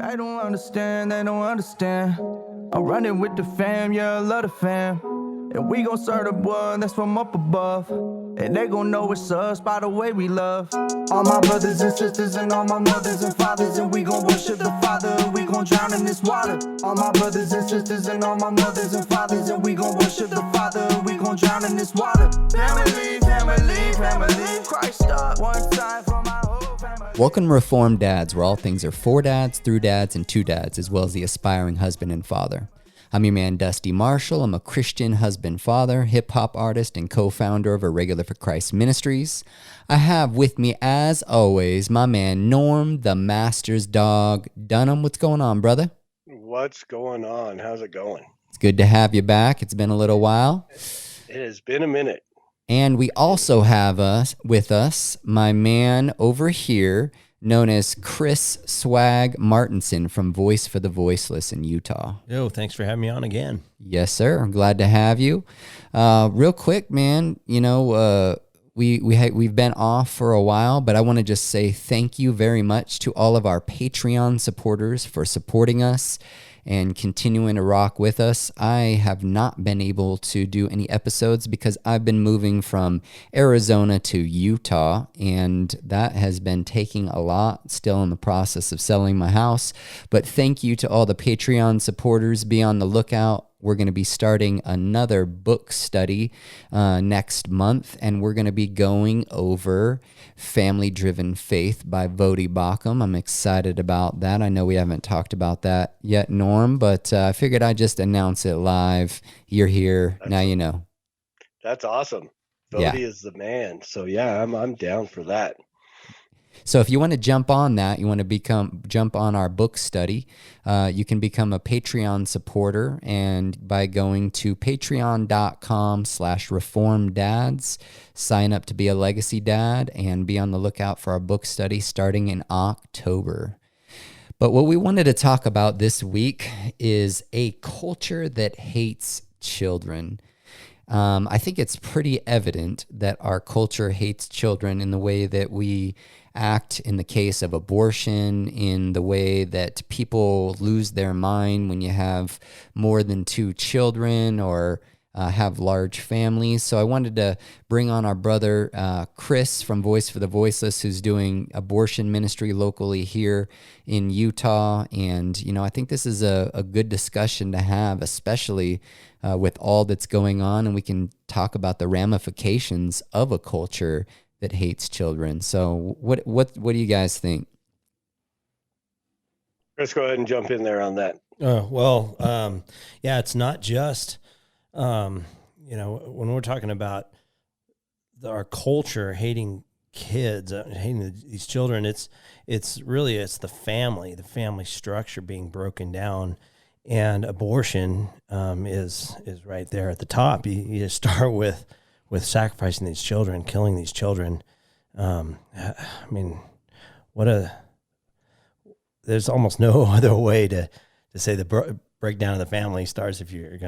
They don't understand, they don't understand. I'm running with the fam, yeah, I love the fam. And we gon' serve the one that's from up above. And they gon' know it's us by the way we love. All my brothers and sisters and all my mothers and fathers. And we gon' worship the Father and we gon' drown in this water. All my brothers and sisters and all my mothers and fathers. And we gon' worship the Father and we gon' drown in this water. Family, family, family. Christ up one time for my whole family. Welcome to Reformed Dads, where all things are for dads, through dads, and to dads, as well as the aspiring husband and father. I'm your man, Dusty Marshall. I'm a Christian husband, father, hip-hop artist, and co-founder of A Regular for Christ Ministries. I have with me, as always, my man, Norm, the Master's dog. Dunham, what's going on, brother? What's going on? How's it going? It's good to have you back. It's been a little while. It has been a minute. And we also have with us my man over here, known as Chris Swag Martinson from Voice for the Voiceless in Utah. Yo, thanks for having me on again. Yes, sir. I'm glad to have you. Real quick, man, you know, we've been off for a while, but I want to just say thank you very much to all of our Patreon supporters for supporting us and continuing to rock with us. I have not been able to do any episodes because I've been moving from Arizona to Utah, and that has been taking a lot. Still in the process of selling my house, but thank you to all the Patreon supporters. Be on the lookout. We're going to be starting another book study next month, and we're going to be going over Family-Driven Faith by Vodi Bakum. I'm excited about that. I know we haven't talked about that yet, Norm, but I figured I'd just announce it live. You're here. Now you know. That's awesome. Vodi is the man. So yeah, I'm down for that. So if you want to jump on that, you want to jump on our book study, you can become a Patreon supporter, and by going to patreon.com/reformdads, sign up to be a legacy dad and be on the lookout for our book study starting in October. But what we wanted to talk about this week is a culture that hates children. I think it's pretty evident that our culture hates children in the way that we act in the case of abortion, in the way that people lose their mind when you have more than 2 children or have large families. So I wanted to bring on our brother Chris from Voice for the Voiceless, who's doing abortion ministry locally here in Utah. And, you know, I think this is a good discussion to have, especially with all that's going on, and we can talk about the ramifications of a culture that hates children. So what do you guys think? Let's go ahead and jump in there on that. Yeah, it's not just, when we're talking about our culture hating kids, hating these children, it's the family structure being broken down, and abortion is right there at the top. You just start with sacrificing these children, killing these children. There's almost no other way to say the breakdown of the family starts if you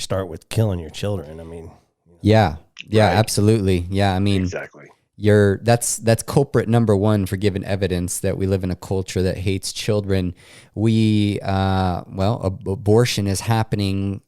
start with killing your children. Yeah, Right. absolutely. Yeah, Exactly. That's culprit number one for giving evidence that we live in a culture that hates children. Abortion is happening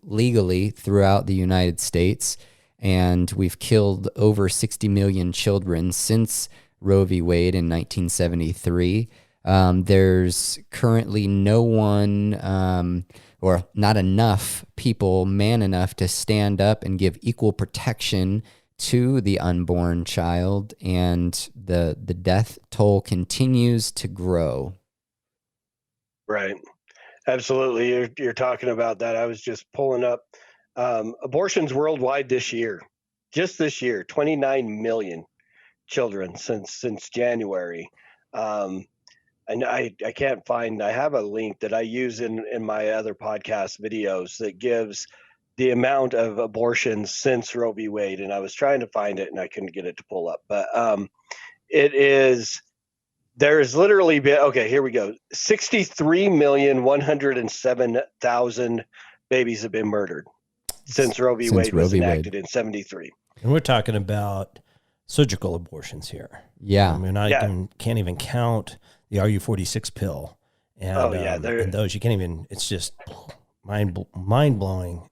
legally throughout the United States, and we've killed over 60 million children since Roe v. Wade in 1973. There's currently no one or not enough people man enough to stand up and give equal protection to the unborn child, and the death toll continues to grow. Right. Absolutely. You're talking about that. I was just pulling up abortions worldwide this year. Just this year, 29 million children since January. And I can't find, I have a link that I use in my other podcast videos that gives the amount of abortions since Roe v. Wade, and I was trying to find it and I couldn't get it to pull up. But there is literally been, okay, here we go. 63,107,000 babies have been murdered since Roe v. Wade was enacted in 73. And we're talking about surgical abortions here. Yeah. Can't even count the RU46 pill. And, and those, you can't even, it's just mind blowing.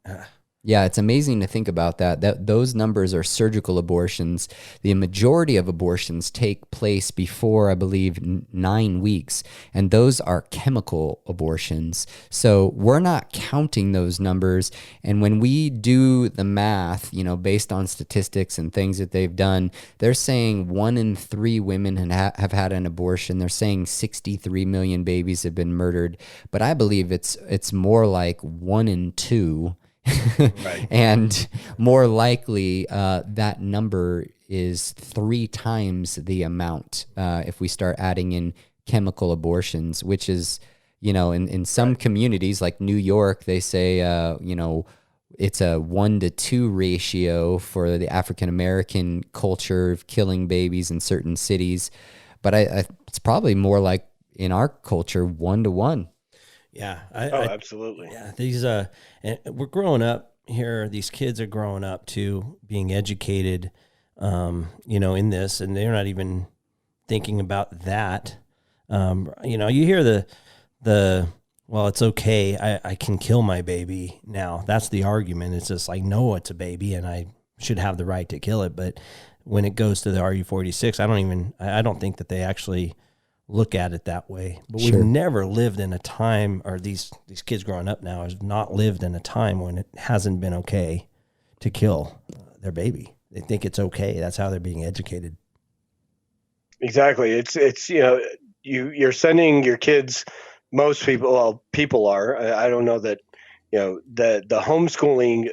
Yeah, it's amazing to think about that those numbers are surgical abortions. The majority of abortions take place before, I believe, 9 weeks, and those are chemical abortions. So we're not counting those numbers, and when we do the math, based on statistics and things that they've done, they're saying 1 in 3 women have had an abortion. They're saying 63 million babies have been murdered, but I believe it's more like 1 in 2. Right. And more likely, that number is 3 times the amount if we start adding in chemical abortions, which is, in some communities like New York, they say, it's a 1-to-2 ratio for the African American culture of killing babies in certain cities. But it's probably more like in our culture, 1-to-1. Yeah. Absolutely. Yeah. These, and we're growing up here. These kids are growing up to being educated, in this, and they're not even thinking about that. You hear well, it's okay. I can kill my baby now. That's the argument. It's just like, no, it's a baby and I should have the right to kill it. But when it goes to the RU46, I don't think that they actually look at it that way. But Sure. We've never lived in a time, or these kids growing up now have not lived in a time when it hasn't been okay to kill their baby. They think it's okay. That's how they're being educated. Exactly. It's you're sending your kids. Most people are. I don't know that the homeschooling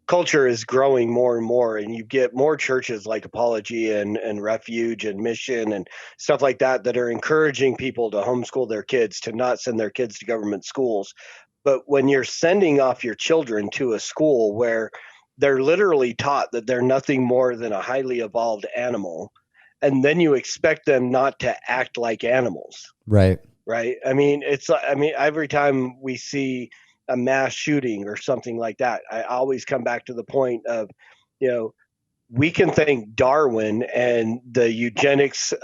culture is growing more and more, and you get more churches like Apology and Refuge and Mission and stuff like that are encouraging people to homeschool their kids, to not send their kids to government schools. But when you're sending off your children to a school where they're literally taught that they're nothing more than a highly evolved animal, and then you expect them not to act like animals. Right. Every time we see a mass shooting or something like that, I always come back to the point of, we can thank Darwin and the eugenics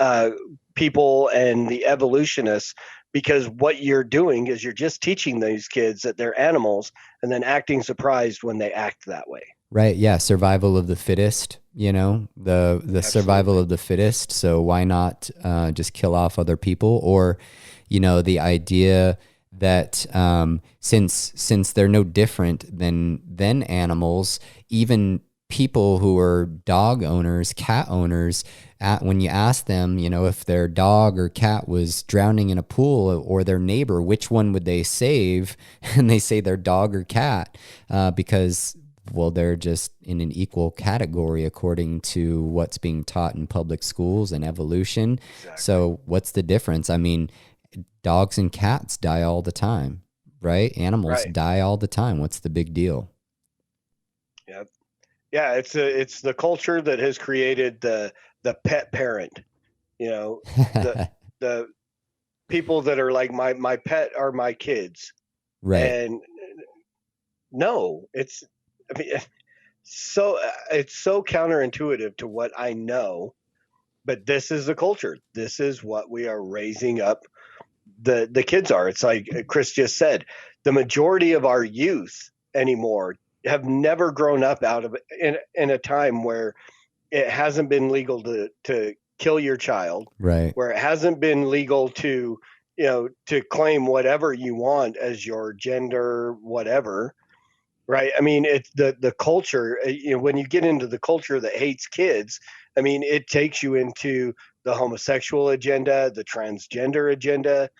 people and the evolutionists, because what you're doing is you're just teaching these kids that they're animals and then acting surprised when they act that way. Right. Yeah. Survival of the fittest, the survival of the fittest. So why not just kill off other people? Or, the idea that since they're no different than animals, even people who are dog owners, cat owners, when you ask them, if their dog or cat was drowning in a pool, or their neighbor, which one would they save? And they say their dog or cat, because, well, they're just in an equal category according to what's being taught in public schools and evolution. Exactly. So what's the difference? I mean, dogs and cats die all the time, right? Animals die all the time. What's the big deal? Yeah. Yeah. It's the culture that has created the pet parent, the people that are like, my pet are my kids. Right. And no, it's so counterintuitive to what I know, but this is the culture. This is what we are raising up the kids are. It's like Chris just said, the majority of our youth anymore have never grown up out of in a time where it hasn't been legal to kill your child, right? Where it hasn't been legal to claim whatever you want as your gender, whatever. Right. I mean, it's the culture, when you get into the culture that hates kids, I mean, it takes you into the homosexual agenda, the transgender agenda.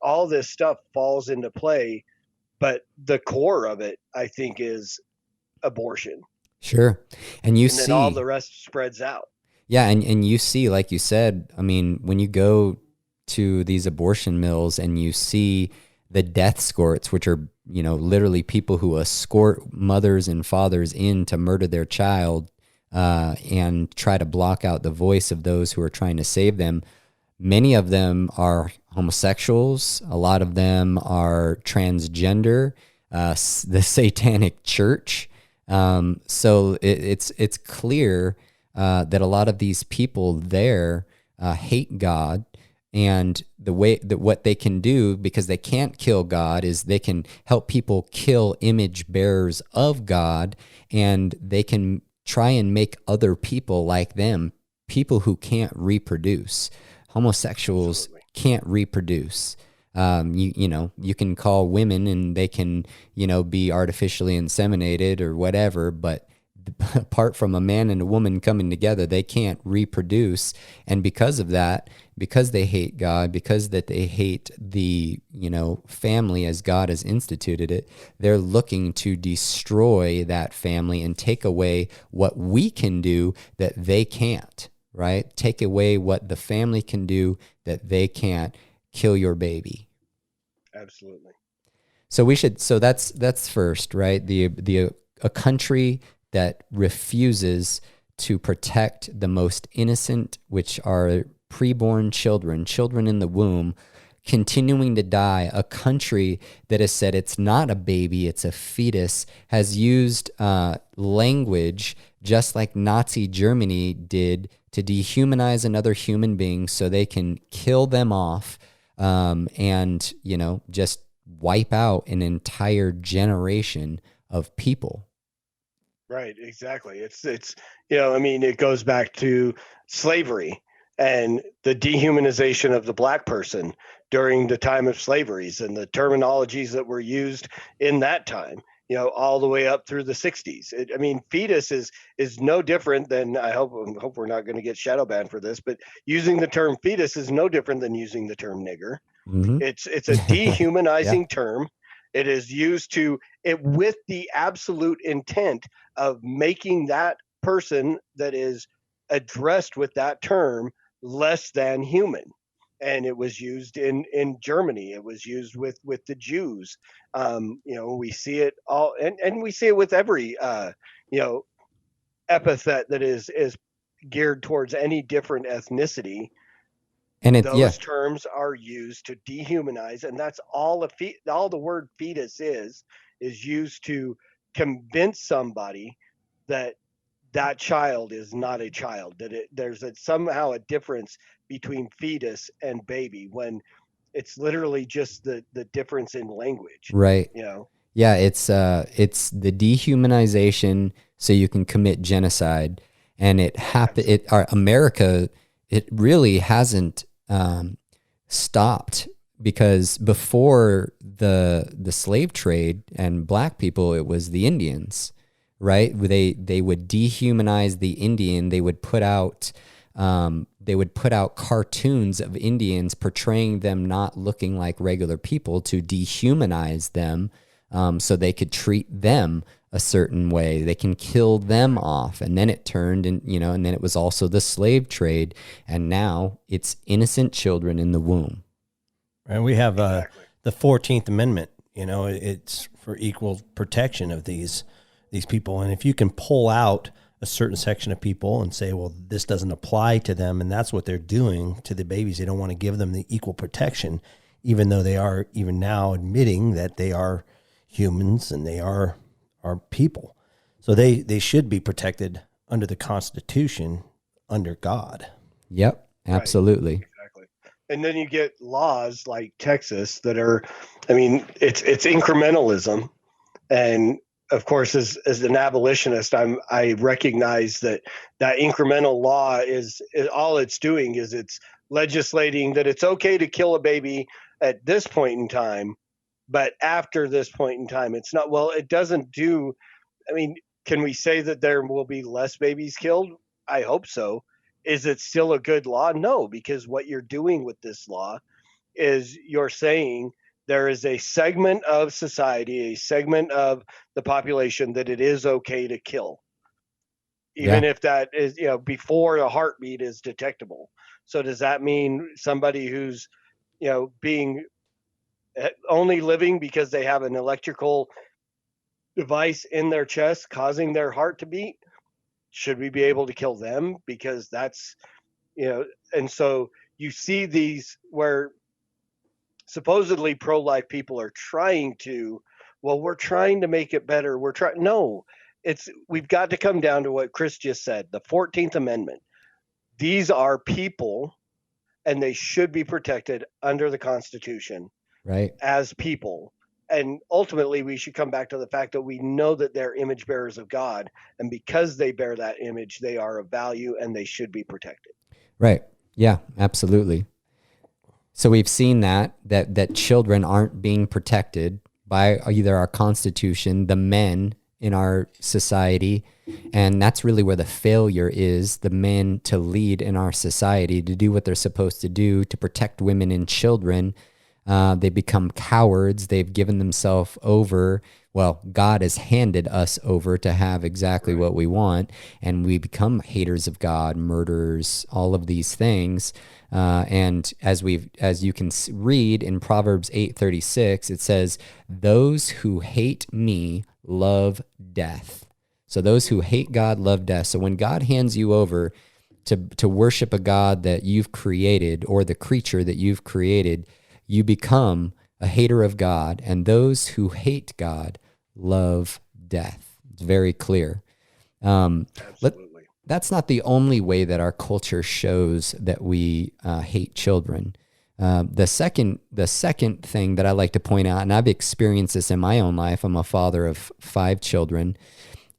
All this stuff falls into play, but the core of it, I think, is abortion. Sure. And then all the rest spreads out. Yeah. And you see, like you said, I mean, when you go to these abortion mills and you see the death escorts, which are, literally people who escort mothers and fathers in to murder their child and try to block out the voice of those who are trying to save them. Many of them are homosexuals. A lot of them are transgender, the Satanic Church. So it's clear that a lot of these people there hate God, And the way that what they can do, because they can't kill God, is they can help people kill image bearers of God, and they can try and make other people like them, people who can't reproduce. Homosexuals Absolutely. can't reproduce. You can call women and they can, be artificially inseminated or whatever, but apart from a man and a woman coming together, they can't reproduce. And because of that, because they hate God, because that they hate the, family as God has instituted it, they're looking to destroy that family and take away what we can do that they can't, right? Take away what the family can do that they can't. Kill your baby. Absolutely. So that's first, right? A country that refuses to protect the most innocent, which are preborn children in the womb, continuing to die. A country that has said it's not a baby, it's a fetus, has used language just like Nazi Germany did to dehumanize another human being so they can kill them off, and just wipe out an entire generation of people. Right, exactly. It's it goes back to slavery and the dehumanization of the black person during the time of slaveries and the terminologies that were used in that time, all the way up through the 60s. Fetus is no different than, I hope we're not going to get shadow banned for this, but using the term fetus is no different than using the term nigger. Mm-hmm. It's a dehumanizing Yeah. term. It is used with the absolute intent of making that person that is addressed with that term less than human. And it was used in Germany. It was used with the Jews. We see it all, and we see it with every epithet that is geared towards any different ethnicity. And Those terms are used to dehumanize, and that's all all the word fetus is used to convince somebody that child is not a child, that there's somehow a difference between fetus and baby, when it's literally just the difference in language. right. Yeah, it's the dehumanization so you can commit genocide, and America, it really hasn't stopped, because before the slave trade and black people, it was the Indians, right? They would dehumanize the Indian. They would put out cartoons of Indians portraying them not looking like regular people to dehumanize them, so they could treat them a certain way. They can kill them off. And then it turned and then it was also the slave trade. And now it's innocent children in the womb. And we have Exactly. the 14th Amendment, it's for equal protection of these people. And if you can pull out a certain section of people and say, well, this doesn't apply to them, and that's what they're doing to the babies, they don't want to give them the equal protection, even though they are even now admitting that they are humans and they are people. So they should be protected under the Constitution, under God. Yep, absolutely. Right. Exactly. And then you get laws like Texas that are, it's incrementalism. And of course, as an abolitionist, I recognize that incremental law is all it's doing is it's legislating that it's okay to kill a baby at this point in time, but after this point in time, it's not. Well, it doesn't do. Can we say that there will be less babies killed? I hope so. Is it still a good law? No, because what you're doing with this law is you're saying there is a segment of society, a segment of the population that it is okay to kill, even if that is, before a heartbeat is detectable. So does that mean somebody who's, being only living because they have an electrical device in their chest causing their heart to beat? Should we be able to kill them? Because that's, and so you see these where supposedly pro-life people are trying to, we're trying to make it better. No, we've got to come down to what Chris just said, the 14th Amendment. These are people, and they should be protected under the Constitution Right. as people. And ultimately, we should come back to the fact that we know that they're image bearers of God. And because they bear that image, they are of value and they should be protected. Right. Yeah, absolutely. So we've seen that children aren't being protected by either our Constitution, the men in our society, and that's really where the failure is, the men to lead in our society, to do what they're supposed to do, to protect women and children. They become cowards. They've given themselves over. Well, God has handed us over to have exactly what we want, and we become haters of God, murderers, all of these things. And as you can read in Proverbs 8:36, it says, "Those who hate me love death." So those who hate God love death. So when God hands you over to worship a God that you've created, or the creature that you've created, you become a hater of God, and those who hate God love death. It's very clear. Absolutely. That's not the only way that our culture shows that we hate children. The second thing that I like to point out, and I've experienced this in my own life, I'm a father of 5 children,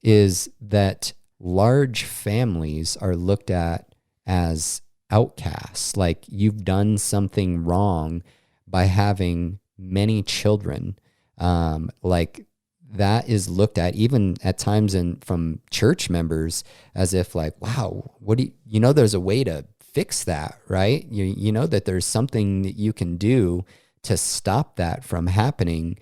is that large families are looked at as outcasts, like you've done something wrong by having many children. Like that is looked at even at times from church members as if like, wow, what do you know, there's a way to fix that, right? You know that there's something that you can do to stop that from happening.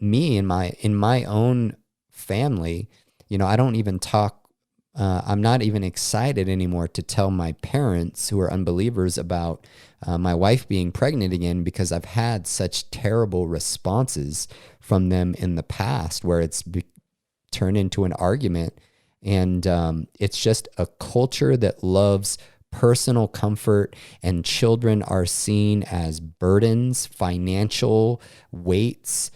Me in my own family, I don't even talk. I'm not even excited anymore to tell my parents who are unbelievers about my wife being pregnant again, because I've had such terrible responses from them in the past where it's turned into an argument. And it's just a culture that loves personal comfort, and children are seen as burdens, financial weights,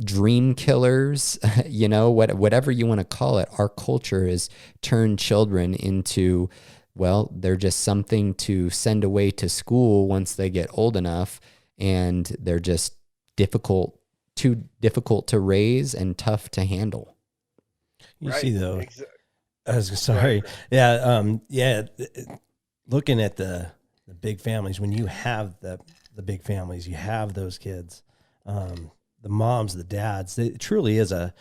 dream killers, whatever you want to call it. Our culture has turned children into, well, they're just something to send away to school once they get old enough, and they're just too difficult to raise and tough to handle. You Right. see though, Exa- sorry. Yeah. Looking at the big families, when you have the big families, you have those kids, the moms, the dads, it truly is a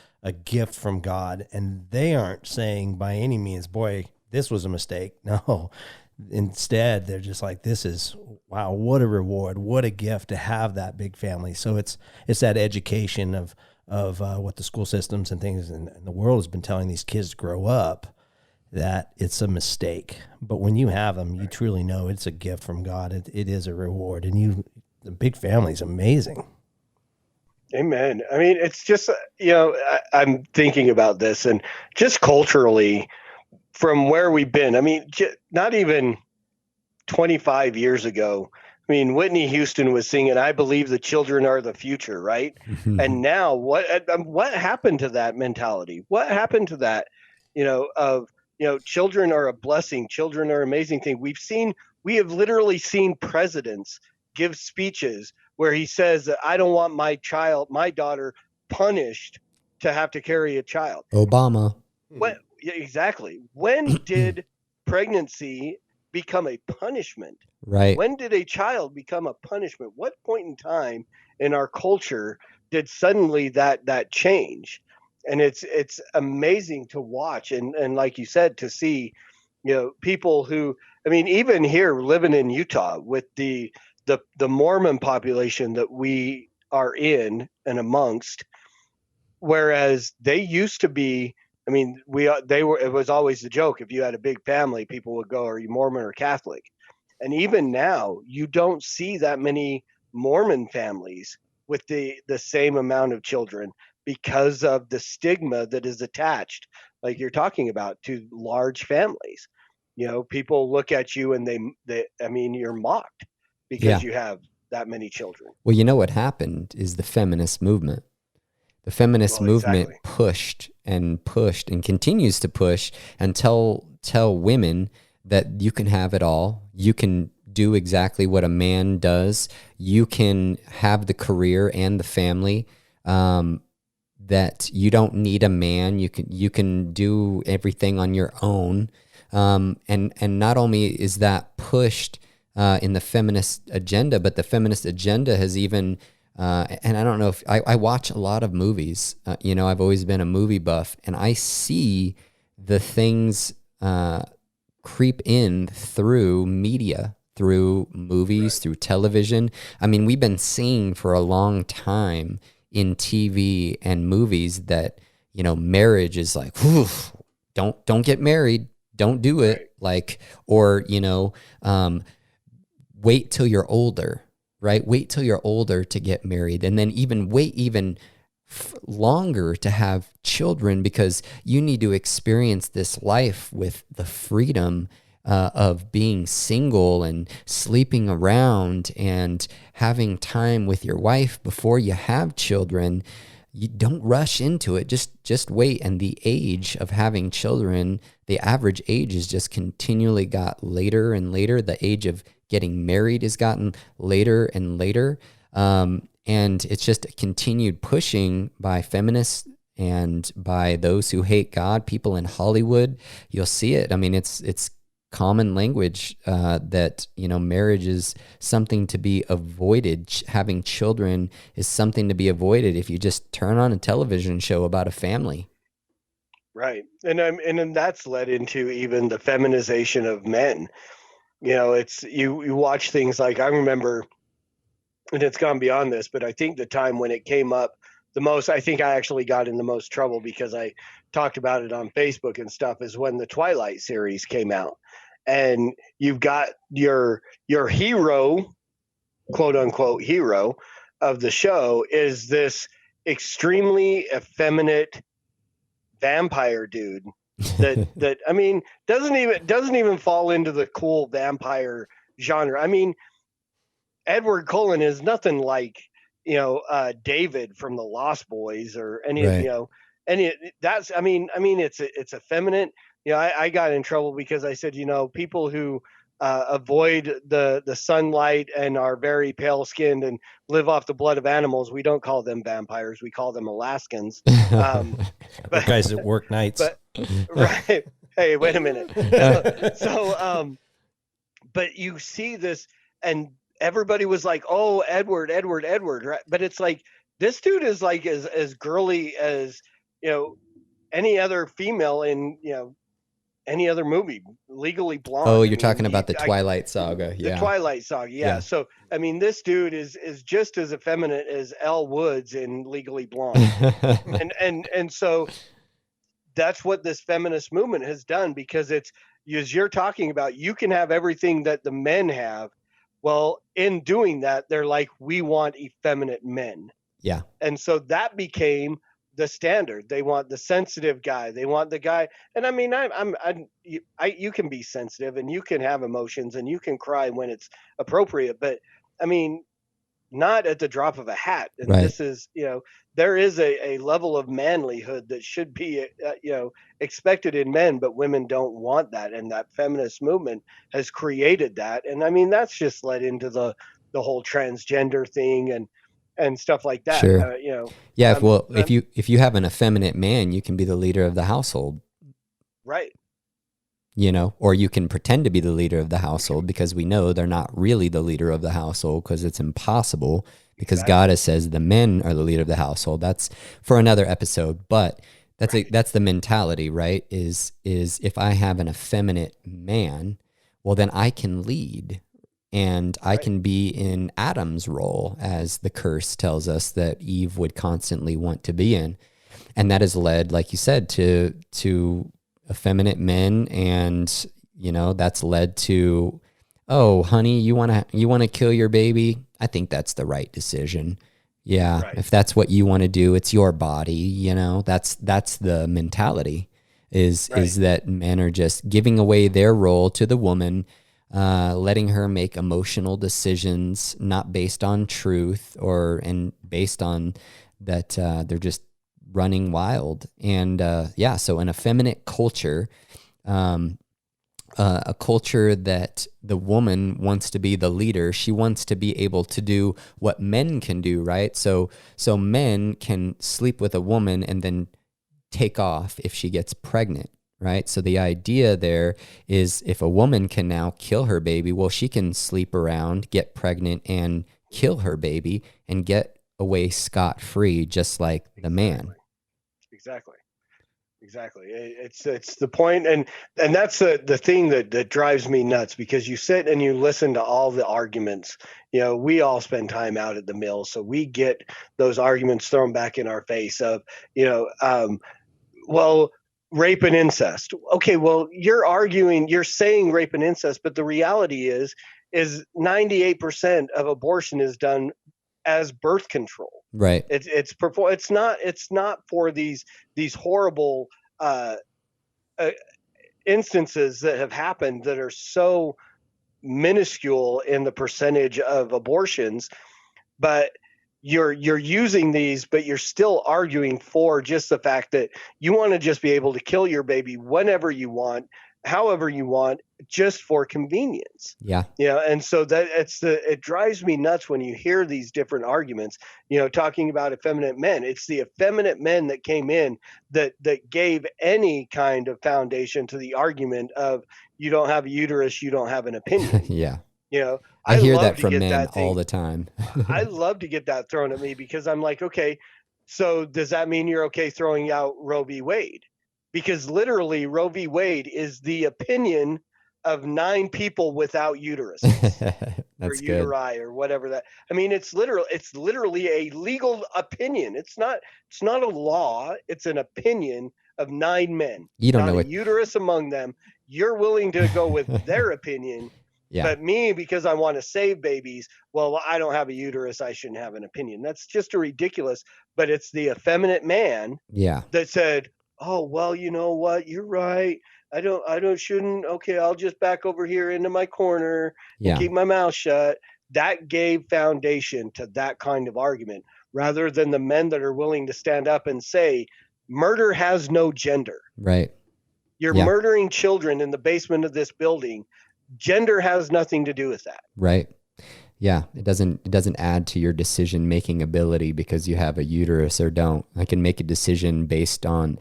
gift from God. And they aren't saying by any means, boy, this was a mistake. No, instead they're just like, this is, wow, what a reward, what a gift to have that big family. So it's that education of what the school systems and things and the world has been telling these kids to grow up, that it's a mistake. But when you have them, you truly know it's a gift from God. It is a reward. And the big family is amazing. Amen. I mean, it's just, I'm thinking about this, and just culturally from where we've been. I mean, not even 25 years ago. I mean, Whitney Houston was singing, "I believe the children are the future," right? And now what happened to that mentality? What happened to that, children are a blessing. Children are an amazing thing. We have literally seen presidents give speeches where he says that I don't want my daughter punished to have to carry a child. Obama. Exactly. When did pregnancy become a punishment? Right. When did a child become a punishment? What point in time in our culture did suddenly that change? And it's amazing to watch, and like you said, to see, people who, I mean, even here living in Utah with the Mormon population that we are in and amongst, whereas they used to be, I mean, it was always the joke. If you had a big family, people would go, "Are you Mormon or Catholic?" And even now, you don't see that many Mormon families with the same amount of children because of the stigma that is attached, like you're talking about, to large families. People look at you and you're mocked because you have that many children. Well, what happened is the feminist movement. The feminist movement exactly. pushed and continues to push and tell women that you can have it all. You can do exactly what a man does. You can have the career and the family, that you don't need a man. You can do everything on your own. And not only is that pushed in the feminist agenda, but the feminist agenda has even, and I don't know if I watch a lot of movies. I've always been a movie buff, and I see the things creep in through media, through movies, through television. I mean, we've been seeing for a long time in TV and movies that, marriage is like, whew, don't get married, don't do it. Like, or, wait till you're older, right? Wait till you're older to get married, and then wait longer to have children, because you need to experience this life with the freedom of being single and sleeping around and having time with your wife before you have children. You don't rush into it. Just wait. And the age of having children, the average age has just continually got later and later. The age of getting married has gotten later and later. And it's just a continued pushing by feminists and by those who hate God, people in Hollywood. You'll see it. I mean, it's common language that, marriage is something to be avoided. Having children is something to be avoided if you just turn on a television show about a family. Right. And then that's led into even the feminization of men. It's you watch things like, I remember, and it's gone beyond this, but I think the time when it came up the most, I think I actually got in the most trouble because I talked about it on Facebook and stuff, is when the Twilight series came out. And you've got your hero, quote unquote hero of the show, is this extremely effeminate vampire dude that I mean doesn't even fall into the cool vampire genre. I mean, Edward Cullen is nothing like David from the Lost Boys or any Right. that's I mean it's effeminate. I got in trouble because I said, people who avoid the sunlight and are very pale skinned and live off the blood of animals, we don't call them vampires, we call them Alaskans. But guys that work nights. But right. Hey, wait a minute. But you see this, and everybody was like, "Oh, Edward," right? But it's like, this dude is like as girly as any other female in any other movie. Legally Blonde. Oh, you're talking about the Twilight Saga. The Twilight Saga. Yeah. So I mean, this dude is just as effeminate as Elle Woods in Legally Blonde, and so that's what this feminist movement has done, because it's, as you're talking about, you can have everything that the men have. Well, in doing that, they're like, we want effeminate men. Yeah. And so that became the standard. They want the sensitive guy. They want the guy. And I mean, you can be sensitive and you can have emotions and you can cry when it's appropriate, but I mean, not at the drop of a hat. And Right. This is, there is a level of manlyhood that should be, expected in men, but women don't want that. And that feminist movement has created that. And I mean, that's just led into the whole transgender thing and stuff like that. Sure. Yeah. If you have an effeminate man, you can be the leader of the household. Right. Or you can pretend to be the leader of the household, because we know they're not really the leader of the household, because it's impossible, because God says the men are the leader of the household. That's for another episode, but that's the mentality, right? Is if I have an effeminate man, well, then I can lead, and I can be in Adam's role, as the curse tells us that Eve would constantly want to be in. And that has led, like you said, to effeminate men, and that's led to, oh, honey, you want to kill your baby? I think that's the right decision. Yeah. Right. If that's what you want to do, it's your body. That's the mentality, is that men are just giving away their role to the woman, letting her make emotional decisions, not based on truth and based on that they're just running wild. And so an effeminate culture, a culture that the woman wants to be the leader. She wants to be able to do what men can do, right? So men can sleep with a woman and then take off if she gets pregnant, right? So the idea there is if a woman can now kill her baby, well, she can sleep around, get pregnant, and kill her baby and get away scot-free, just like the man. Exactly. It's the point, and that's the thing that drives me nuts, because you sit and you listen to all the arguments. We all spend time out at the mill, so we get those arguments thrown back in our face of, well, rape and incest. Okay, well, you're saying rape and incest, but the reality is 98% of abortion is done as birth control. Right. It's not for these horrible instances that have happened that are so minuscule in the percentage of abortions, but you're using these, but you're still arguing for just the fact that you want to just be able to kill your baby whenever you want, however you want, just for convenience. Yeah. And so it drives me nuts when you hear these different arguments, talking about effeminate men. It's the effeminate men that came in that gave any kind of foundation to the argument of, you don't have a uterus, you don't have an opinion. Yeah. I hear love that to from get men that thing. all the time. I love to get that thrown at me, because I'm like, okay, so does that mean you're okay throwing out Roe v. Wade? Because literally Roe v. Wade is the opinion of 9 people without uteruses That's or good. uteri or whatever that. I mean, it's literally a legal opinion. It's not a law. It's an opinion of 9 men. You don't not know a what uterus among them. You're willing to go with their opinion. Yeah. But me, because I want to save babies, well, I don't have a uterus, I shouldn't have an opinion. That's just a ridiculous. But it's the effeminate man that said, oh, well, you know what? You're right. Shouldn't. Okay, I'll just back over here into my corner and keep my mouth shut. That gave foundation to that kind of argument, rather than the men that are willing to stand up and say, murder has no gender. Right. You're murdering children in the basement of this building. Gender has nothing to do with that. Right. Yeah. It doesn't add to your decision-making ability because you have a uterus or don't. I can make a decision based on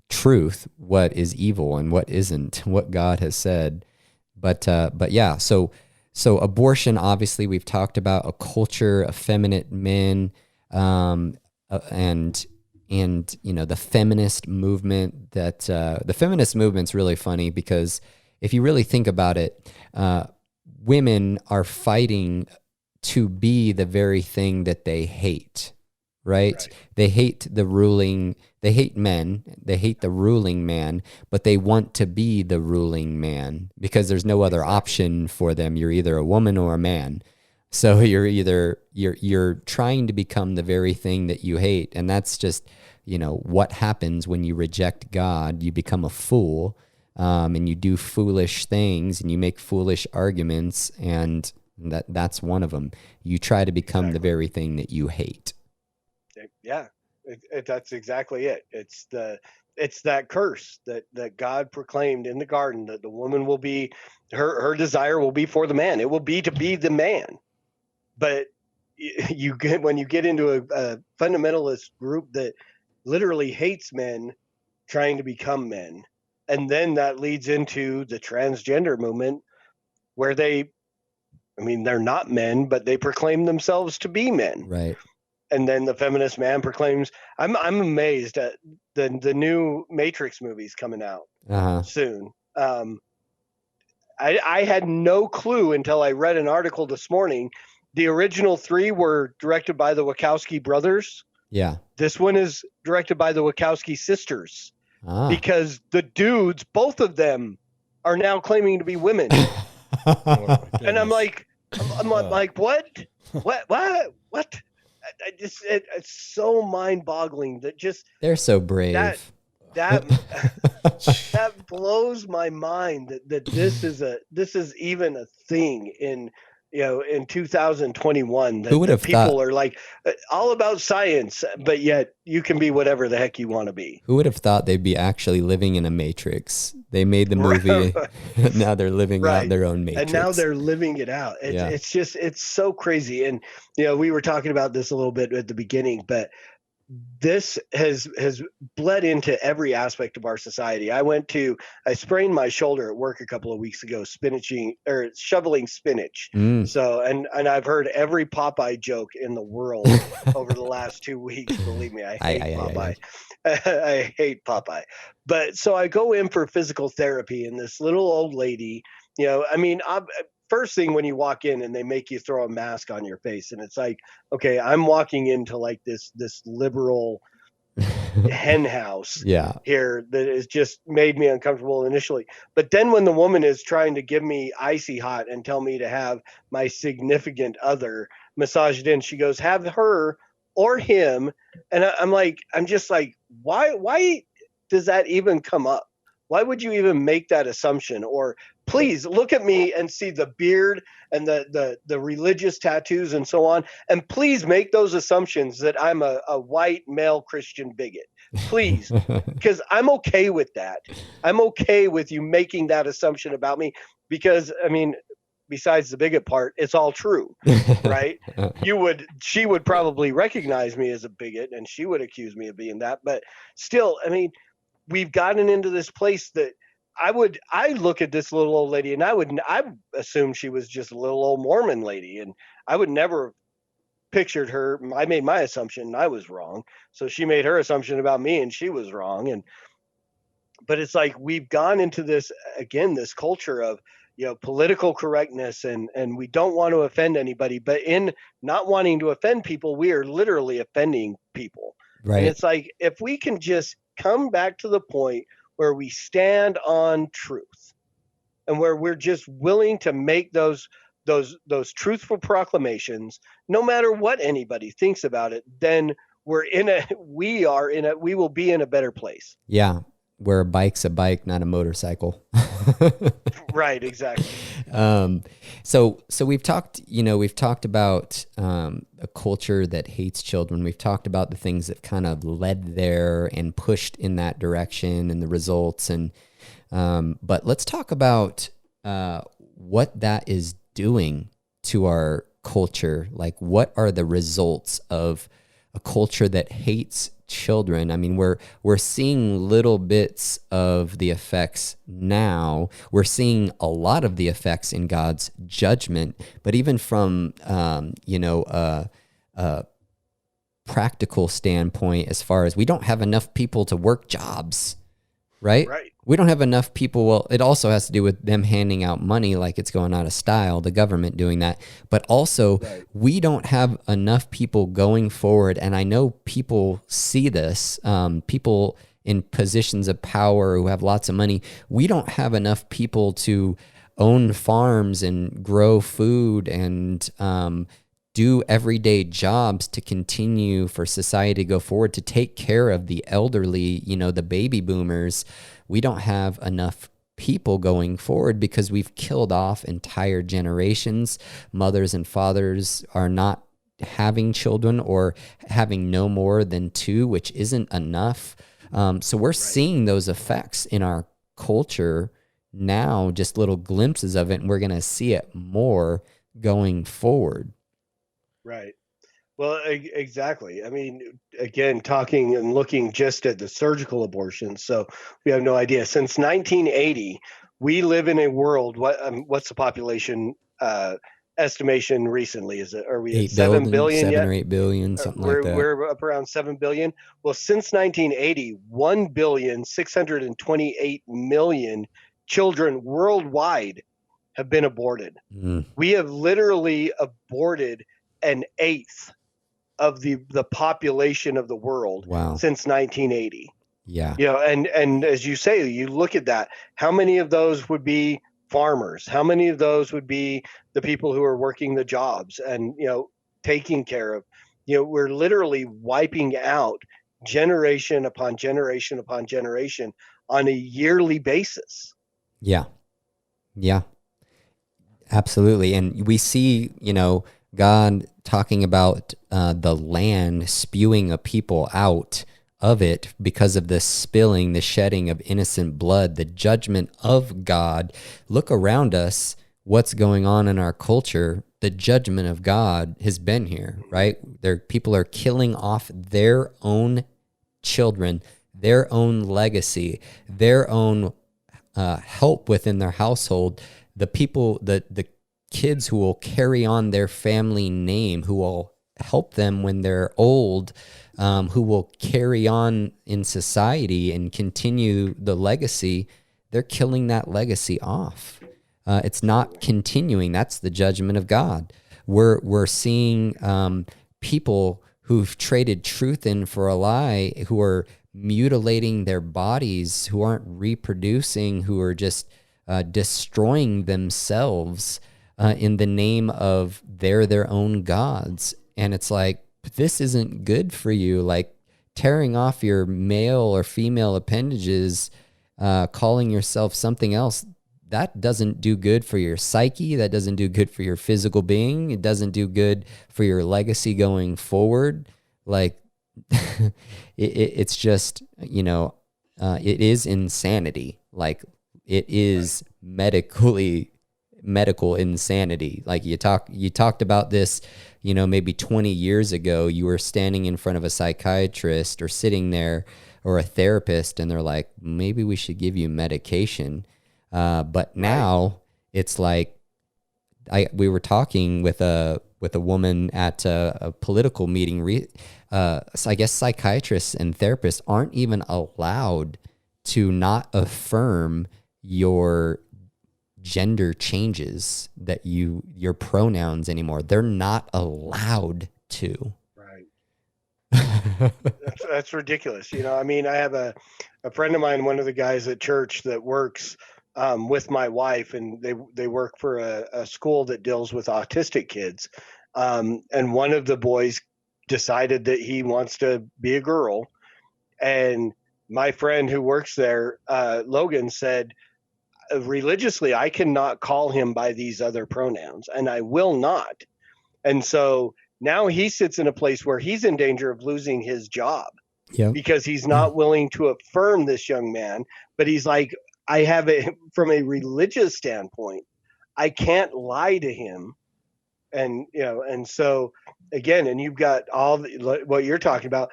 truth, what is evil and what isn't, what God has said. But yeah, so abortion, obviously we've talked about a culture, effeminate men, and the feminist movement. That the feminist movement's really funny, because if you really think about it, women are fighting to be the very thing that they hate, right? They hate they hate men, they hate the ruling man, but they want to be the ruling man because there's no other option for them. You're either a woman or a man. So you're trying to become the very thing that you hate. And that's just, what happens when you reject God. You become a fool. And you do foolish things and you make foolish arguments, and that's one of them. You try to become the very thing that you hate. Yeah, that's exactly it. It's that curse that God proclaimed in the garden, that the woman will be, her desire will be for the man. It will be to be the man. But when you get into a fundamentalist group that literally hates men trying to become men. And then that leads into the transgender movement, where they're not men, but they proclaim themselves to be men. Right. And then the feminist man proclaims, I'm amazed at the new Matrix movies coming out soon. I had no clue until I read an article this morning. The original 3 were directed by the Wachowski brothers. Yeah. This one is directed by the Wachowski sisters. Because the dudes, both of them, are now claiming to be women. And I'm like, what? It's so mind-boggling that just they're so brave. That blows my mind that this is even a thing in in 2021, Who would that have people thought? are like all about science, but yet you can be whatever the heck you want to be. Who would have thought they'd be actually living in a matrix? They made the movie, now they're living out Right. their own And now matrix. they're living it out. Yeah. It's just, it's so crazy. And, we were talking about this a little bit at the beginning, but this has bled into every aspect of our society. I sprained my shoulder at work a couple of weeks ago, shoveling spinach. Mm. So, and I've heard every Popeye joke in the world over the last 2 weeks. Believe me, I hate Popeye. I hate Popeye. But so I go in for physical therapy, and this little old lady, first thing when you walk in and they make you throw a mask on your face, and it's like, okay, I'm walking into like this liberal hen house Yeah. here that has just made me uncomfortable initially. But then when the woman is trying to give me icy hot and tell me to have my significant other massaged in, she goes, have her or him. And I'm just like, why does that even come up? Why would you even make that assumption? Or please look at me and see the beard and the religious tattoos and so on. And please make those assumptions that I'm a white male Christian bigot. Please, because I'm okay with that. I'm okay with you making that assumption about me because, besides the bigot part, it's all true, right? She would probably recognize me as a bigot and she would accuse me of being that. But still, we've gotten into this place that I look at this little old lady and I assumed she was just a little old Mormon lady, and I would never have pictured her. I made my assumption and I was wrong. So she made her assumption about me and she was wrong. But it's like, we've gone into this culture of, political correctness, and we don't want to offend anybody, but in not wanting to offend people, we are literally offending people. Right. And it's like, if we can just come back to the point where we stand on truth and where we're just willing to make those truthful proclamations, no matter what anybody thinks about it, then we will be in a better place. Yeah. Where a bike's a bike, not a motorcycle. Right, exactly. So we've talked about a culture that hates children. We've talked about the things that kind of led there and pushed in that direction and the results. But let's talk about what that is doing to our culture. Like, what are the results of a culture that hates children? We're seeing little bits of the effects now. We're seeing a lot of the effects in God's judgment, but even from a practical standpoint, as far as we don't have enough people to work jobs, right? Right. We don't have enough people. Well, it also has to do with them handing out money like it's going out of style, the government doing that. But also, right, we don't have enough people going forward. And I know people see this, people in positions of power who have lots of money. We don't have enough people to own farms and grow food and do everyday jobs to continue for society to go forward, to take care of the elderly, the baby boomers. We don't have enough people going forward because we've killed off entire generations. Mothers and fathers are not having children or having no more than 2, which isn't enough. So we're seeing those effects in our culture now, just little glimpses of it, and we're going to see it more going forward. Right. Well, exactly. Again, talking and looking just at the surgical abortions. So we have no idea. Since 1980, we live in a world. What's the population estimation recently? Are we at 7 billion yet? 7 or 8 billion, something like that. We're up around 7 billion. Well, since 1980, 1,628,000,000 children worldwide have been aborted. We have literally aborted an eighth of the population of the world. Wow. Since 1980. Yeah. And as you say, you look at that, how many of those would be farmers? How many of those would be the people who are working the jobs and, taking care of, we're literally wiping out generation upon generation upon generation on a yearly basis. Yeah. Yeah. Absolutely. And we see, God talking about the land spewing a people out of it because of the spilling, the shedding of innocent blood, the judgment of God. Look around us, what's going on in our culture. The judgment of God has been here, right? People are killing off their own children, their own legacy, their own help within their household, the people, the kids who will carry on their family name, who will help them when they're old, who will carry on in society and continue the legacy. They're killing that legacy off. It's not continuing. That's the judgment of God. We're seeing people who've traded truth in for a lie, who are mutilating their bodies, who aren't reproducing, who are just destroying themselves in the name of they're their own gods. And it's like, this isn't good for you. Like tearing off your male or female appendages, calling yourself something else, that doesn't do good for your psyche. That doesn't do good for your physical being. It doesn't do good for your legacy going forward. Like it's just, it is insanity. Like it is medical insanity. Like you talked about this, maybe 20 years ago. You were standing in front of a psychiatrist or sitting there, or a therapist, and they're like, maybe we should give you medication. But now it's like, we were talking with a woman at a political meeting. I guess psychiatrists and therapists aren't even allowed to not affirm your gender changes, that your pronouns anymore. They're not allowed to. Right. That's ridiculous. I have a friend of mine, one of the guys at church that works with my wife, and they work for a school that deals with autistic kids. And one of the boys decided that he wants to be a girl. And my friend who works there, Logan, said, religiously, I cannot call him by these other pronouns, and I will not. And so now he sits in a place where he's in danger of losing his job. Yep. Because he's not willing to affirm this young man. But he's like, I have it from a religious standpoint, I can't lie to him. And, and so again, and you've got what you're talking about.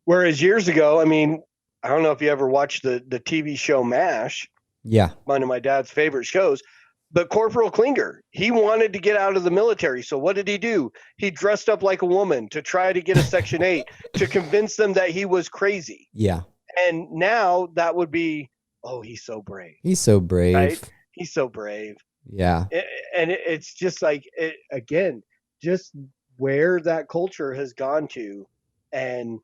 Whereas years ago, I don't know if you ever watched the TV show MASH. Yeah. One of my dad's favorite shows. But Corporal Klinger, he wanted to get out of the military. So what did he do? He dressed up like a woman to try to get a Section 8 to convince them that he was crazy. Yeah. And now that would be, oh, he's so brave. He's so brave. Right? He's so brave. Yeah. And it's just like, again, just where that culture has gone to. And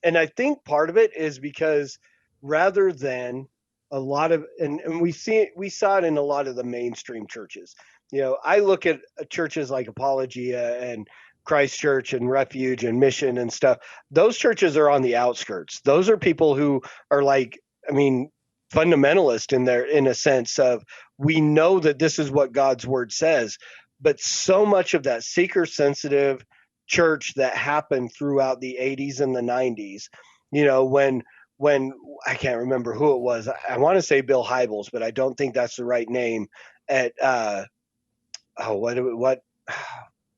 I think part of it is because rather than a lot of, and we saw it in a lot of the mainstream churches. I look at churches like Apologia and Christ Church and Refuge and Mission and stuff. Those churches are on the outskirts. Those are people who are like, fundamentalist in a sense of, we know that this is what God's word says, but so much of that seeker sensitive church that happened throughout the 80s and the 90s, when I can't remember who it was. I want to say Bill Hybels, but I don't think that's the right name. At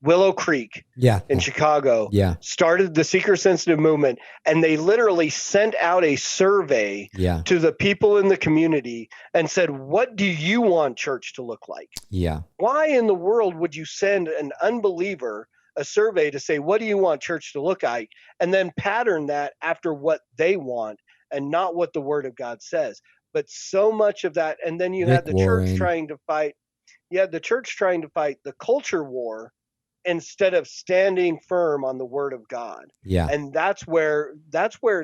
Willow Creek, in Chicago, started the seeker sensitive movement, and they literally sent out a survey to the people in the community and said, "What do you want church to look like?" Yeah. Why in the world would you send an unbeliever a survey to say, "What do you want church to look like?" and then pattern that after what they want and not what the Word of God says? But so much of that, and then you had the church trying to fight. You had the church trying to fight the culture war instead of standing firm on the Word of God. Yeah. And that's where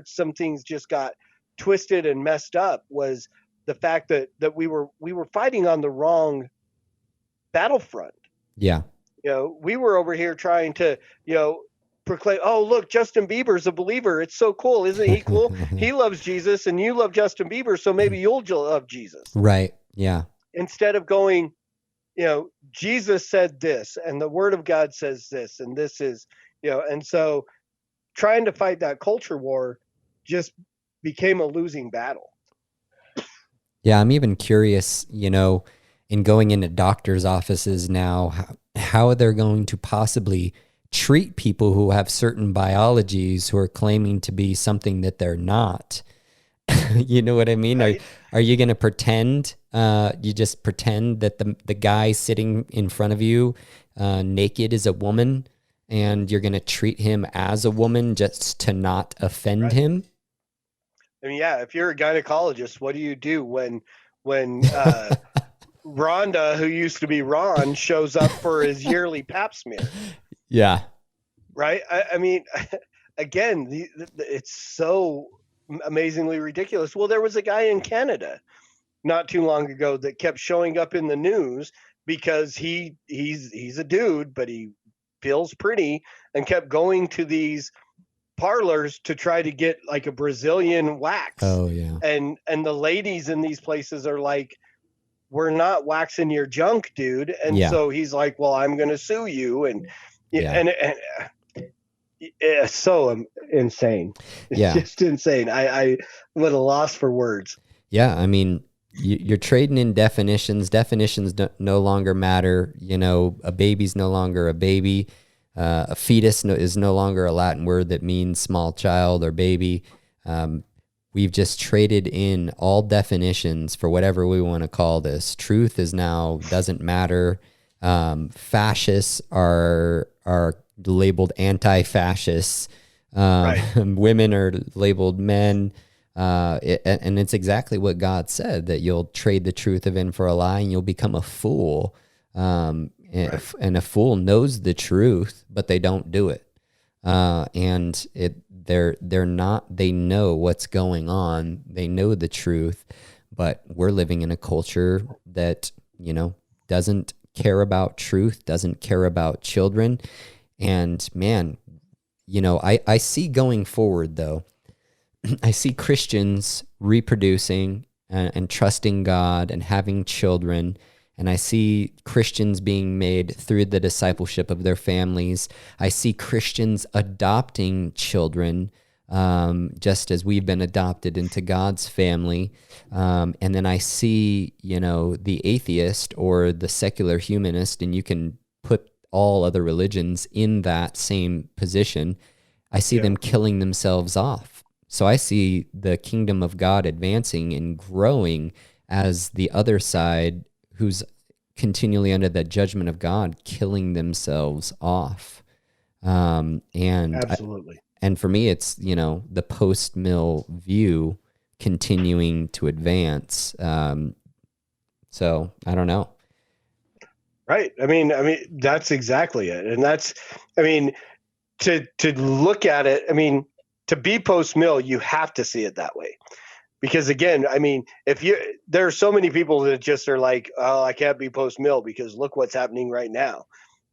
some things just got twisted and messed up, was the fact that we were fighting on the wrong battlefront. Yeah. We were over here trying to, proclaim, oh, look, Justin Bieber's a believer. It's so cool. Isn't he cool? He loves Jesus and you love Justin Bieber, so maybe you'll love Jesus. Right. Yeah. Instead of going, Jesus said this, and the Word of God says this, and this is, and so trying to fight that culture war just became a losing battle. Yeah, I'm even curious, in going into doctors' offices now, how they're going to possibly treat people who have certain biologies who are claiming to be something that they're not. You know what I mean? Right. Are you going to pretend? You just pretend that the guy sitting in front of you naked is a woman, and you're going to treat him as a woman just to not offend him? I mean, yeah, if you're a gynecologist, what do you do when Rhonda, who used to be Ron, shows up for his yearly pap smear? Yeah. Right. I mean, again, it's so amazingly ridiculous. Well, there was a guy in Canada not too long ago that kept showing up in the news because he's a dude, but he feels pretty, and kept going to these parlors to try to get like a Brazilian wax. Oh yeah. And the ladies in these places are like, we're not waxing your junk, dude. And so he's like, well, I'm going to sue you. And it's so insane. It's just insane. I would have lost for words. Yeah. I mean, you're trading in definitions. Definitions no longer matter. A baby's no longer a baby. A fetus is no longer a Latin word that means small child or baby. We've just traded in all definitions for whatever we want to call this. Truth is now doesn't matter. Fascists are labeled anti-fascists. Women are labeled men. And it's exactly what God said, that you'll trade the truth of in for a lie and you'll become a fool. And a fool knows the truth, but they don't do it. And they know what's going on. They know the truth, but we're living in a culture that, doesn't care about truth, doesn't care about children. And man, I see going forward though, I see Christians reproducing and trusting God and having children. And I see Christians being made through the discipleship of their families. I see Christians adopting children, just as we've been adopted into God's family. And then I see, the atheist or the secular humanist, and you can put all other religions in that same position. I see them killing themselves off. So I see the kingdom of God advancing and growing as the other side, who's continually under the judgment of God, killing themselves off. And absolutely. And for me, it's, the post-mill view continuing to advance. So I don't know. Right. I mean, that's exactly it. And that's, to look at it, to be post-mill, you have to see it that way. Because again, there are so many people that just are like, oh, I can't be post-mill because look what's happening right now.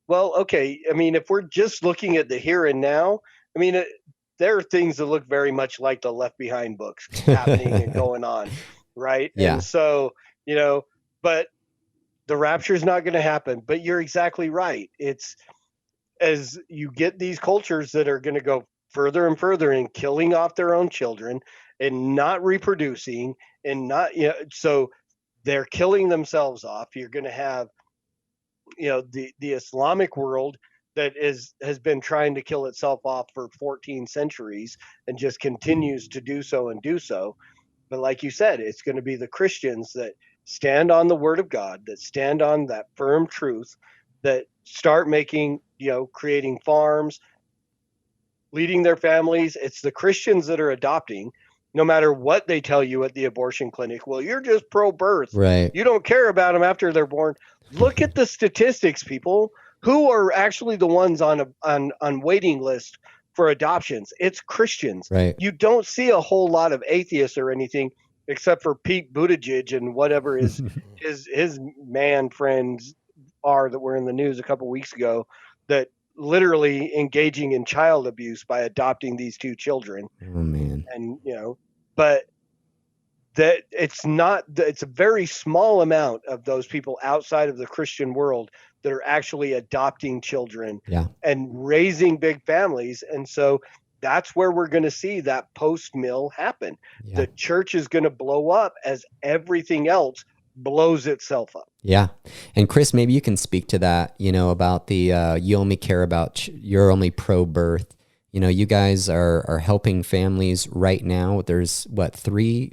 Well, okay. If we're just looking at the here and now, there are things that look very much like the Left Behind books happening and going on. Right. Yeah. And so, but the rapture is not going to happen. But you're exactly right. It's as you get these cultures that are going to go further and further in killing off their own children and not reproducing and not, so they're killing themselves off. You're going to have, the Islamic world that has been trying to kill itself off for 14 centuries and just continues to do so and do so. But like you said, it's going to be the Christians that stand on the word of God, that stand on that firm truth, that start making, creating farms, leading their families. It's the Christians that are adopting, no matter what they tell you at the abortion clinic. Well, you're just pro-birth. Right. You don't care about them after they're born. Look at the statistics, people. Who are actually the ones on waiting list for adoptions? It's Christians. Right. You don't see a whole lot of atheists or anything, except for Pete Buttigieg and whatever his man friends are that were in the news a couple weeks ago, that literally engaging in child abuse by adopting these two children. Oh man. And but that it's a very small amount of those people outside of the Christian world that are actually adopting children and raising big families. And so that's where we're going to see that post-mill happen. The church is going to blow up as everything else blows itself up. Yeah. And Chris, maybe you can speak to that, about the, you only care about, you're only pro-birth. You guys are helping families right now. There's 4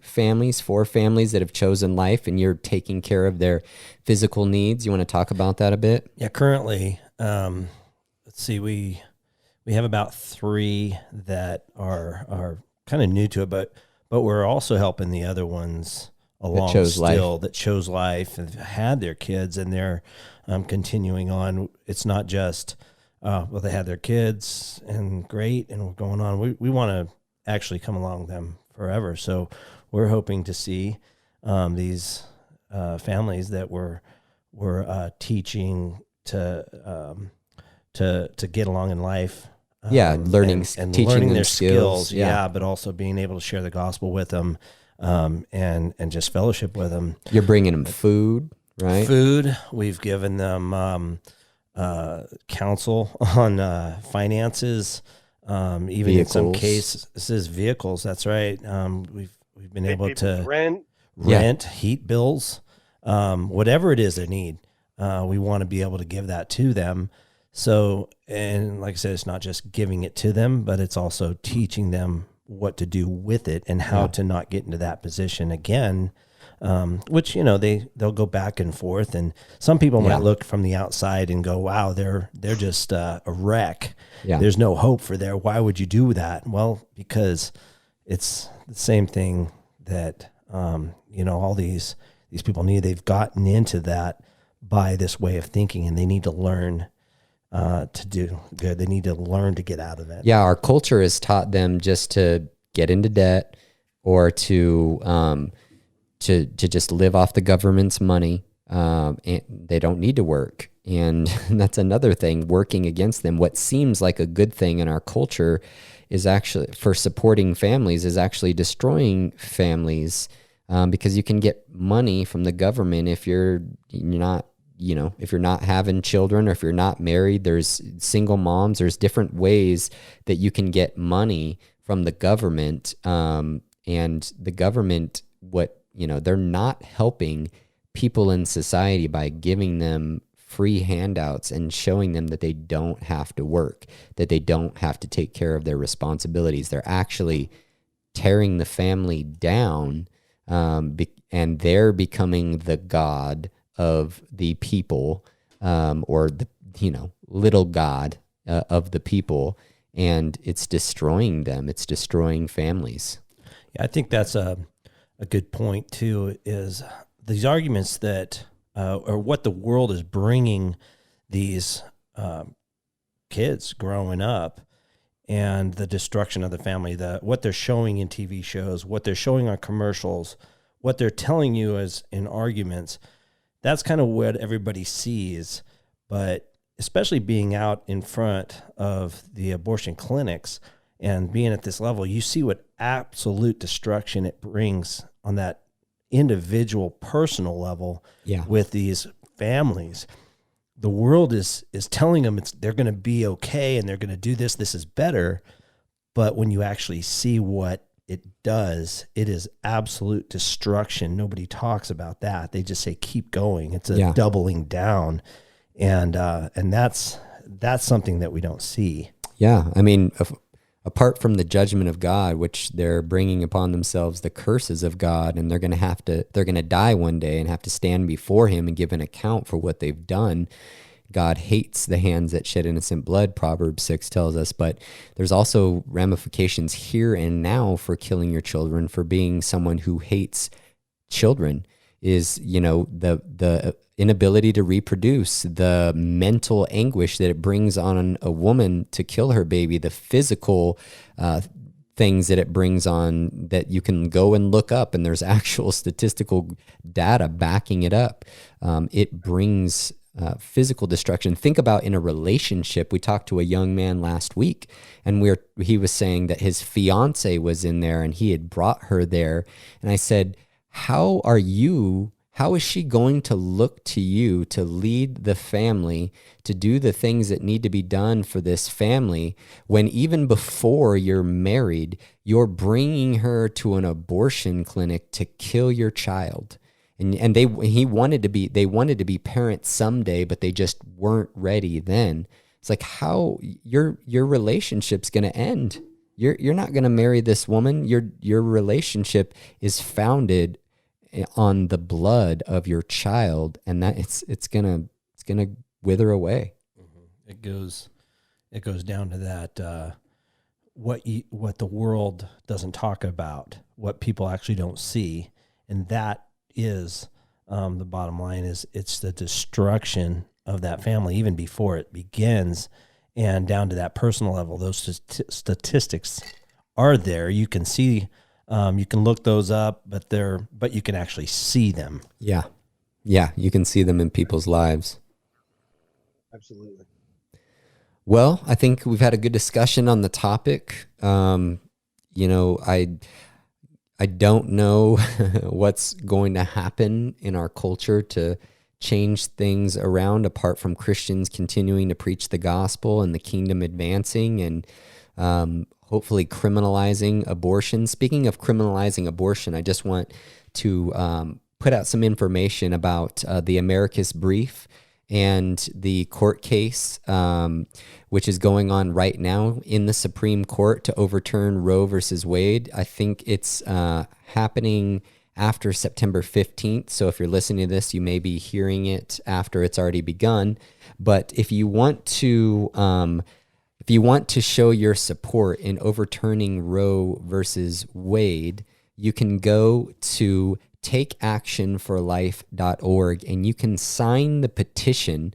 families that have chosen life, and you're taking care of their physical needs. You want to talk about that a bit? Yeah, currently, let's see, we have about 3 that are kind of new to it, but we're also helping the other ones along that chose life and had their kids, and they're continuing on. It's not just they had their kids and great, and we're going on. We want to actually come along with them forever. So we're hoping to see these families that we're teaching to get along in life. Learning and teaching learning them their skills. Yeah, but also being able to share the gospel with them, and just fellowship with them. You're bringing them food, right? Food. We've given them counsel on finances, even vehicles. In some cases, vehicles. That's right. We've been able to rent, heat bills, whatever it is they need. We want to be able to give that to them. So, and like I said, it's not just giving it to them, but it's also teaching them what to do with it and how to not get into that position again. Which, they'll go back and forth, and some people might look from the outside and go, wow, they're just a wreck. Yeah. There's no hope for there. Why would you do that? Well, because it's the same thing that, all these people need. They've gotten into that by this way of thinking, and they need to learn to do good. They need to learn to get out of it. Yeah. Our culture has taught them just to get into debt or to just live off the government's money, and they don't need to work. And that's another thing working against them. What seems like a good thing in our culture is actually, for supporting families, is actually destroying families, because you can get money from the government if you're not, if you're not having children, or if you're not married. There's single moms. There's different ways that you can get money from the government, and the government, they're not helping people in society by giving them free handouts and showing them that they don't have to work, that they don't have to take care of their responsibilities. They're actually tearing the family down, and they're becoming the god of the people, or the little god of the people, and it's destroying them. It's destroying families. Yeah, I think that's a good point too, is these arguments that or what the world is bringing these kids growing up, and the destruction of the family, what they're showing in TV shows, what they're showing on commercials, what they're telling you as in arguments. That's kind of what everybody sees, but especially being out in front of the abortion clinics and being at this level, you see what absolute destruction it brings on that individual personal level with these families. The world is telling them they're going to be okay and they're going to do this. This is better. But when you actually see what it does, it is absolute destruction. Nobody talks about that. They just say, keep going. It's a doubling down. And that's something that we don't see. Yeah. I mean, apart from the judgment of God, which they're bringing upon themselves the curses of God, and they're going to die one day and have to stand before him and give an account for what they've done. God hates the hands that shed innocent blood, Proverbs 6 tells us, but there's also ramifications here and now for killing your children, for being someone who hates children, is, the inability to reproduce, the mental anguish that it brings on a woman to kill her baby, the physical things that it brings on that you can go and look up, and there's actual statistical data backing it up. It brings physical destruction. Think about in a relationship. We talked to a young man last week, and he was saying that his fiance was in there and he had brought her there. And I said, how is she going to look to you to lead the family, to do the things that need to be done for this family, when even before you're married, you're bringing her to an abortion clinic to kill your child? And they wanted to be parents someday, but they just weren't ready then. It's like, how your relationship's going to end. You're not going to marry this woman. Your relationship is founded on the blood of your child, and that it's gonna wither away. It goes down to that what the world doesn't talk about, what people actually don't see, and that is the bottom line. Is it's the destruction of that family even before it begins, and down to that personal level. Those statistics are there. You can see. You can look those up, but you can actually see them. Yeah, you can see them in people's lives. Absolutely. Well, I think we've had a good discussion on the topic. I don't know what's going to happen in our culture to change things around, apart from Christians continuing to preach the gospel and the kingdom advancing, and hopefully criminalizing abortion. Speaking of criminalizing abortion, I just want to put out some information about the Americus Brief and the court case, which is going on right now in the Supreme Court to overturn Roe versus Wade. I think it's happening after September 15th. So if you're listening to this, you may be hearing it after it's already begun. But if you want to show your support in overturning Roe versus Wade, you can go to takeactionforlife.org and you can sign the petition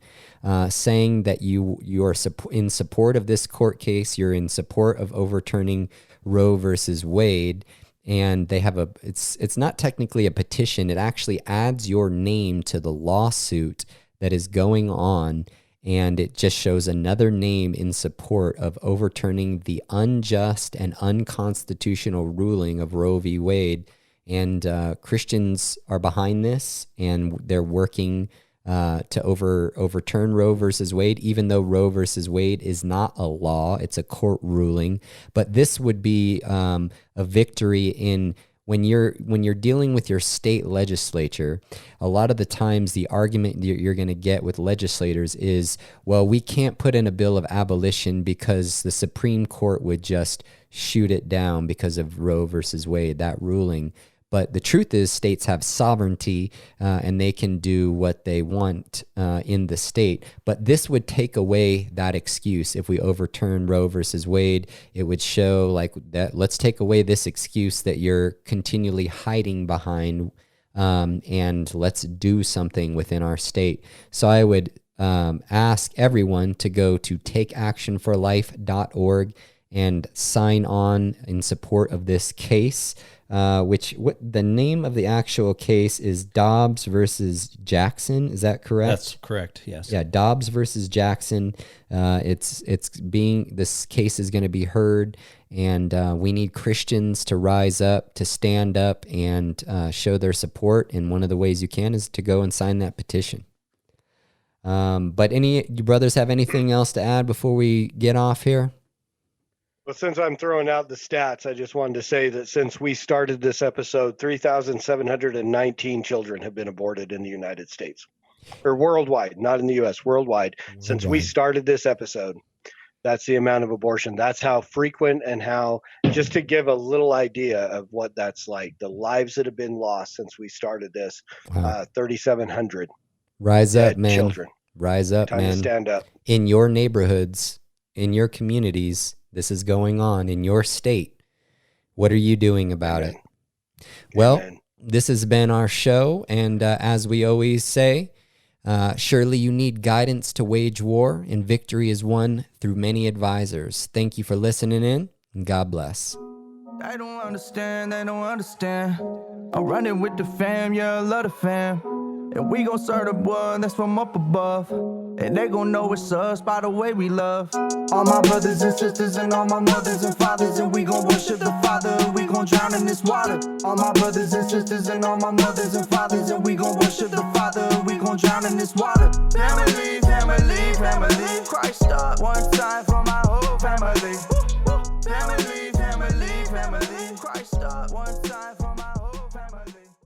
saying that you are in support of this court case, you're in support of overturning Roe versus Wade. And they have it's not technically a petition, it actually adds your name to the lawsuit that is going on. And it just shows another name in support of overturning the unjust and unconstitutional ruling of Roe v. Wade. And Christians are behind this, and they're working to overturn Roe versus Wade, even though Roe versus Wade is not a law, it's a court ruling. But this would be a victory in when you're dealing with your state legislature. A lot of the times the argument you're going to get with legislators is, well, we can't put in a bill of abolition because the Supreme Court would just shoot it down because of Roe versus Wade, that ruling. But the truth is, states have sovereignty and they can do what they want in the state. But this would take away that excuse. If we overturn Roe versus Wade, it would show like that. Let's take away this excuse that you're continually hiding behind, and let's do something within our state. So I would ask everyone to go to takeactionforlife.org and sign on in support of this case. What the name of the actual case is Dobbs versus Jackson. Is that correct? That's correct. Yes. Yeah. Dobbs versus Jackson. This case is going to be heard, and we need Christians to rise up, to stand up and show their support. And one of the ways you can is to go and sign that petition. But you brothers have anything else to add before we get off here? Well, since I'm throwing out the stats, I just wanted to say that since we started this episode, 3,719 children have been aborted in the United States, or worldwide, not in the U.S., worldwide. Since we started this episode, that's the amount of abortion. That's how frequent, and how, just to give a little idea of what that's like, the lives that have been lost since we started this, 3,700. Rise up, man. Children. Rise up, Time man. to stand up. In your neighborhoods, in your communities, this is going on in your state. What are you doing about Amen. it? Well, Amen. This has been our show. And as we always say, surely you need guidance to wage war, and victory is won through many advisors. Thank you for listening in, and God bless. They don't understand. I'm running with the fam, yeah, I love the fam. And we gon' serve the one that's from up above. And they gon' know it's us by the way we love. All my brothers and sisters and all my mothers and fathers, and we gon' worship the Father, we gon' drown in this water. All my brothers and sisters and all my mothers and fathers, and we gon' worship the Father, we gon' drown in this water. Family.